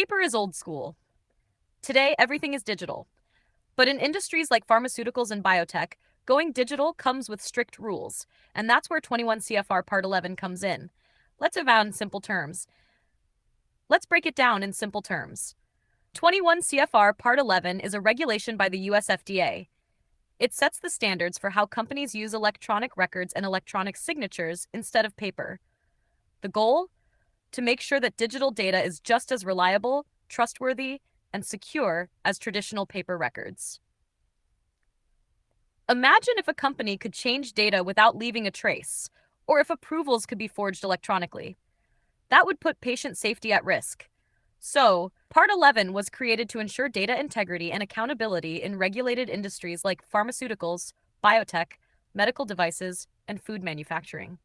Paper is old school. Today, everything is digital. But in industries like pharmaceuticals and biotech, going digital comes with strict rules, and that's where 21 CFR Part 11 comes in. Let's avow in simple terms. Let's break it down in simple terms. 21 CFR Part 11 is a regulation by the US FDA. It sets the standards for how companies use electronic records and electronic signatures instead of paper. The goal? To make sure that digital data is just as reliable, trustworthy, and secure as traditional paper records. Imagine if a company could change data without leaving a trace, or if approvals could be forged electronically. That would put patient safety at risk. So, Part 11 was created to ensure data integrity and accountability in regulated industries like pharmaceuticals, biotech, medical devices, and food manufacturing.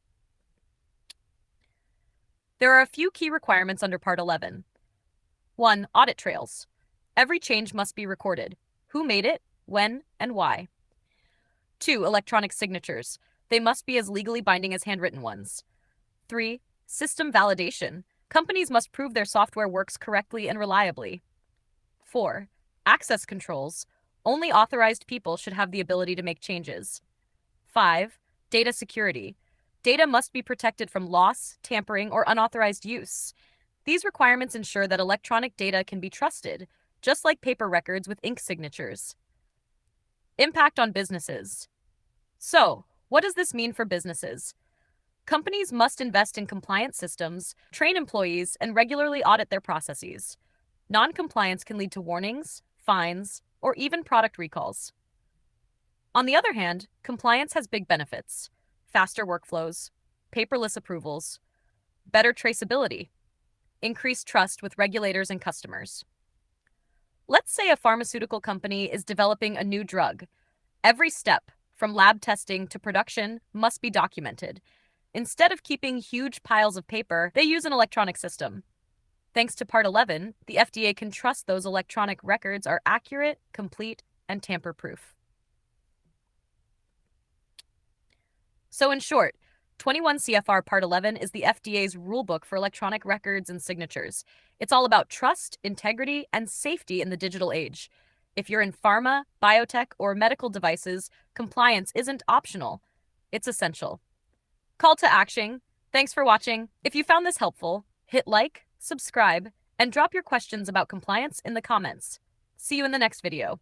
There are a few key requirements under Part 11. 1. Audit trails. Every change must be recorded. Who made it, when, and why. 2. Electronic signatures. They must be as legally binding as handwritten ones. 3. System validation. Companies must prove their software works correctly and reliably. 4. Access controls. Only authorized people should have the ability to make changes. 5. Data security. Data must be protected from loss, tampering, or unauthorized use. These requirements ensure that electronic data can be trusted, just like paper records with ink signatures. Impact on businesses. So, what does this mean for businesses? Companies must invest in compliance systems, train employees, and regularly audit their processes. Non-compliance can lead to warnings, fines, or even product recalls. On the other hand, compliance has big benefits: faster workflows, paperless approvals, better traceability, increased trust with regulators and customers. Let's say a pharmaceutical company is developing a new drug. Every step, from lab testing to production, must be documented. Instead of keeping huge piles of paper, they use an electronic system. Thanks to Part 11, the FDA can trust those electronic records are accurate, complete, and tamper-proof. So in short, 21 CFR Part 11 is the FDA's rulebook for electronic records and signatures. It's all about trust, integrity, and safety in the digital age. If you're in pharma, biotech, or medical devices, compliance isn't optional. It's essential. Call to action. Thanks for watching. If you found this helpful, hit like, subscribe, and drop your questions about compliance in the comments. See you in the next video.